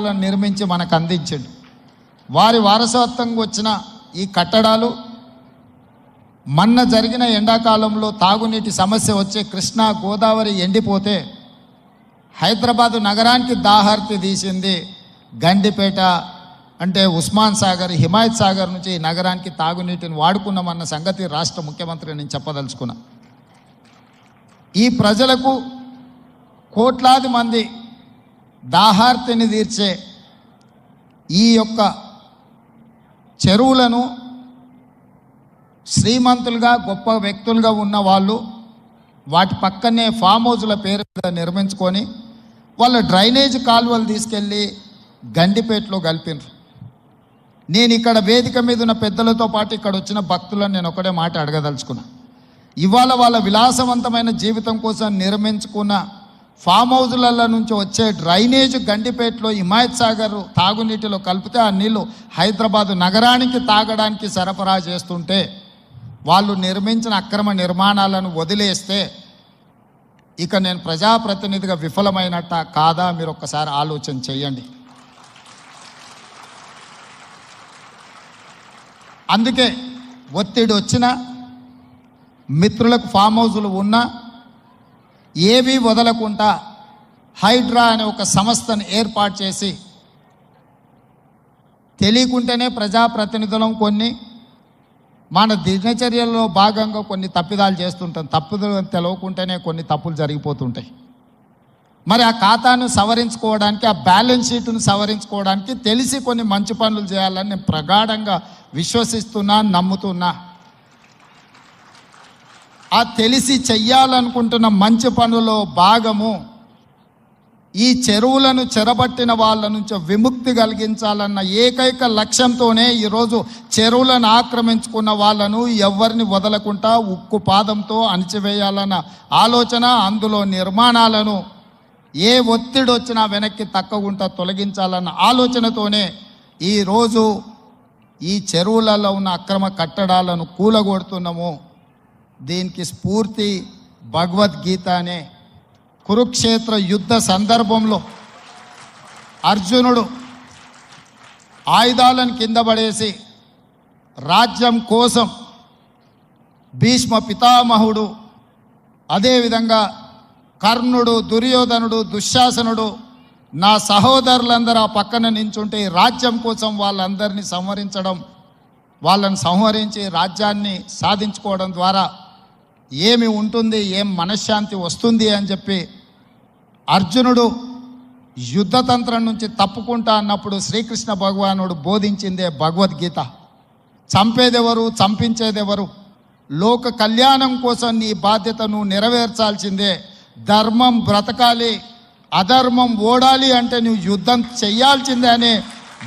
నిర్మించి మనకు అందించాడు. వారి వారసత్వంగా వచ్చిన ఈ కట్టడాలు మొన్న జరిగిన ఎండాకాలంలో తాగునీటి సమస్య వచ్చే కృష్ణా గోదావరి ఎండిపోతే హైదరాబాదు నగరానికి దాహార్తి తీసింది. గండిపేట అంటే ఉస్మాన్ సాగర్, హిమాయత్ సాగర్ నుంచి ఈ నగరానికి తాగునీటిని వాడుకున్నామన్న సంగతి రాష్ట్ర ముఖ్యమంత్రి నేను చెప్పదలుచుకున్నా. ఈ ప్రజలకు కోట్లాది మంది దాహార్తిని తీర్చే ఈ యొక్క చెరువులను శ్రీమంతులుగా గొప్ప వ్యక్తులుగా ఉన్న వాళ్ళు వాటి పక్కనే ఫామ్ హౌజ్ల పేరు మీద నిర్మించుకొని వాళ్ళ డ్రైనేజ్ కాలువలు తీసుకెళ్ళి గండిపేటలో కలిపినారు. నేను ఇక్కడ వేదిక మీద ఉన్న పెద్దలతో పాటు ఇక్కడ వచ్చిన భక్తులను నేను ఒకటే మాట అడగదలుచుకున్నా. ఇవాళ వాళ్ళ విలాసవంతమైన జీవితం కోసం నిర్మించుకున్న ఫామ్ హౌజ్ల నుంచి వచ్చే డ్రైనేజ్ గండిపేటలో హిమాయత్ సాగర్ తాగునీటిలో కలిపితే ఆ నీళ్లు హైదరాబాదు నగరానికి తాగడానికి సరఫరా చేస్తుంటే వాళ్ళు నిర్మించిన అక్రమ నిర్మాణాలను వదిలేస్తే ఇక నేను ప్రజాప్రతినిధిగా విఫలమైనట్ట కాదా మీరు ఒక్కసారి ఆలోచన చేయండి. అందుకే ఒత్తిడి వచ్చినా మిత్రులకు ఫామ్ హౌజులు ఉన్నా ఏవి వదలకుండా హైడ్రా అనే ఒక సంస్థను ఏర్పాటు చేసి తెలియకుంటేనే ప్రజాప్రతినిధులం కొన్ని మన దినచర్యల్లో భాగంగా కొన్ని తప్పిదాలు చేస్తుంటాం. తప్పులు తెలవకుంటేనే కొన్ని తప్పులు జరిగిపోతుంటాయి. మరి ఆ ఖాతాను సవరించుకోవడానికి, ఆ బ్యాలెన్స్ షీట్ను సవరించుకోవడానికి తెలిసి కొన్ని మంచి పనులు చేయాలని నేను ప్రగాఢంగా విశ్వసిస్తున్నా, నమ్ముతున్నా. ఆ తెలిసి చెయ్యాలనుకుంటున్న మంచి పనులో భాగము ఈ చెరువులను చెరబట్టిన వాళ్ళ నుంచి విముక్తి కలిగించాలన్న ఏకైక లక్ష్యంతోనే ఈరోజు చెరువులను ఆక్రమించుకున్న వాళ్ళను ఎవరిని వదలకుండా ఉక్కు పాదంతో అణిచివేయాలన్న ఆలోచన, అందులో నిర్మాణాలను ఏ ఒత్తిడి వచ్చినా వెనక్కి తక్కకుండా తొలగించాలన్న ఆలోచనతోనే ఈరోజు ఈ చెరువులలో ఉన్న అక్రమ కట్టడాలను కూలగొడుతున్నాము. దీనికి స్ఫూర్తి భగవద్గీత అనే కురుక్షేత్ర యుద్ధ సందర్భంలో అర్జునుడు ఆయుధాలను కింద పడేసి రాజ్యం కోసం భీష్మ పితామహుడు, అదేవిధంగా కర్ణుడు, దుర్యోధనుడు, దుశ్శాసనుడు, నా సహోదరులందరూ ఆ పక్కన నించుంటే రాజ్యం కోసం వాళ్ళందరినీ సంహరించడం, వాళ్ళని సంహరించి రాజ్యాన్ని సాధించుకోవడం ద్వారా ఏమి ఉంటుంది, ఏం మనశ్శాంతి వస్తుంది అని చెప్పి అర్జునుడు యుద్ధతంత్రం నుంచి తప్పుకుంటా అన్నప్పుడు శ్రీకృష్ణ భగవానుడు బోధించిందే భగవద్గీత. చంపేదెవరు, చంపించేదెవరు, లోక కళ్యాణం కోసం నీ బాధ్యతను నెరవేర్చాల్సిందే. ధర్మం బ్రతకాలి, అధర్మం ఓడాలి అంటే నువ్వు యుద్ధం చెయ్యాల్సిందే అనే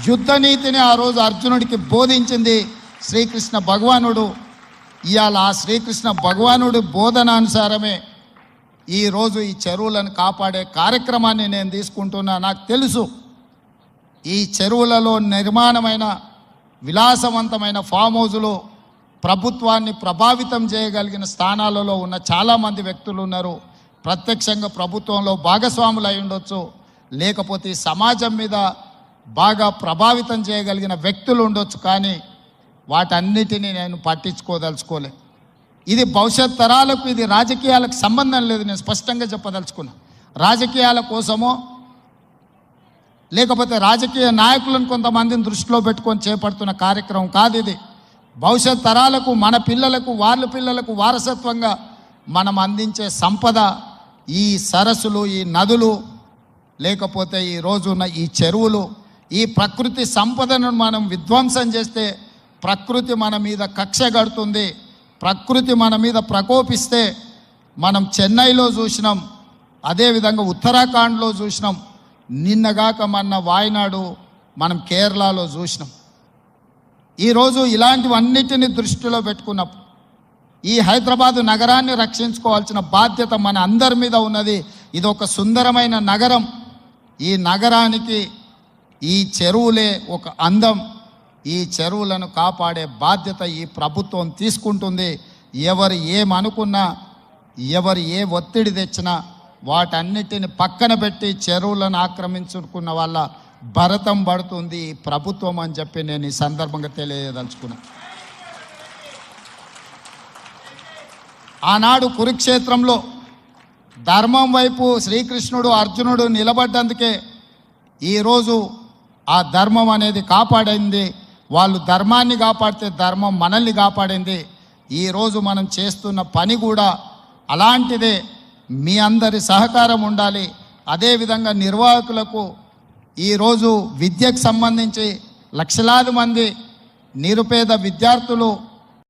యుద్ధ నీతిని ఆ రోజు అర్జునుడికి బోధించింది శ్రీకృష్ణ భగవానుడు. ఇవాళ ఆ శ్రీకృష్ణ భగవానుడి బోధనానుసారమే ఈరోజు ఈ చెరువులను కాపాడే కార్యక్రమాన్ని నేను తీసుకుంటున్నా. నాకు తెలుసు ఈ చెరువులలో నిర్మాణమైన విలాసవంతమైన ఫామ్ హౌజులు ప్రభుత్వాన్ని ప్రభావితం చేయగలిగిన స్థానాలలో ఉన్న చాలామంది వ్యక్తులు ఉన్నారు. ప్రత్యక్షంగా ప్రభుత్వంలో భాగస్వాములు అయి ఉండొచ్చు, లేకపోతే సమాజం మీద బాగా ప్రభావితం చేయగలిగిన వ్యక్తులు ఉండొచ్చు. కానీ వాటన్నిటినీ నేను పట్టించుకోదలుచుకోలే. ఇది భవిష్యత్ తరాలకు, ఇది రాజకీయాలకు సంబంధం లేదు. నేను స్పష్టంగా చెప్పదలుచుకున్నా. రాజకీయాల కోసమో లేకపోతే రాజకీయ నాయకులను కొంతమందిని దృష్టిలో పెట్టుకొని చేపడుతున్న కార్యక్రమం కాదు ఇది. భవిష్యత్ తరాలకు, మన పిల్లలకు, వాళ్ళ పిల్లలకు వారసత్వంగా మనం అందించే సంపద ఈ సరస్సులు, ఈ నదులు, లేకపోతే ఈ రోజున్న ఈ చెరువులు. ఈ ప్రకృతి సంపదను మనం విధ్వంసం చేస్తే ప్రకృతి మన మీద కక్ష కడుతుంది. ప్రకృతి మన మీద ప్రకోపిస్తే మనం చెన్నైలో చూసినాం, అదేవిధంగా ఉత్తరాఖండ్లో చూసినాం, నిన్నగాక మొన్న వాయనాడు మనం కేరళలో చూసినాం. ఈరోజు ఇలాంటివన్నిటిని దృష్టిలో పెట్టుకున్నప్పుడు ఈ హైదరాబాదు నగరాన్ని రక్షించుకోవాల్సిన బాధ్యత మన అందరి మీద ఉన్నది. ఇది ఒక సుందరమైన నగరం. ఈ నగరానికి ఈ చెరువులే ఒక అందం. ఈ చెరువులను కాపాడే బాధ్యత ఈ ప్రభుత్వం తీసుకుంటుంది. ఎవరు ఏమనుకున్నా, ఎవరు ఏ ఒత్తిడి తెచ్చినా వాటన్నిటిని పక్కన పెట్టి చెరువులను ఆక్రమించుకున్న వాళ్ళ భరతం పడుతుంది ఈ ప్రభుత్వం అని చెప్పి నేను ఈ సందర్భంగా తెలియదలుచుకున్నా. ఆనాడు కురుక్షేత్రంలో ధర్మం వైపు శ్రీకృష్ణుడు అర్జునుడు నిలబడ్డందుకే ఈరోజు ఆ ధర్మం అనేది కాపాడింది. వాళ్ళు ధర్మాన్ని కాపాడితే ధర్మం మనల్ని కాపాడింది. ఈరోజు మనం చేస్తున్న పని కూడా అలాంటిదే. మీ అందరి సహకారం ఉండాలి. అదేవిధంగా నిర్వాహకులకు ఈరోజు విద్యకు సంబంధించి లక్షలాది మంది నిరుపేద విద్యార్థులు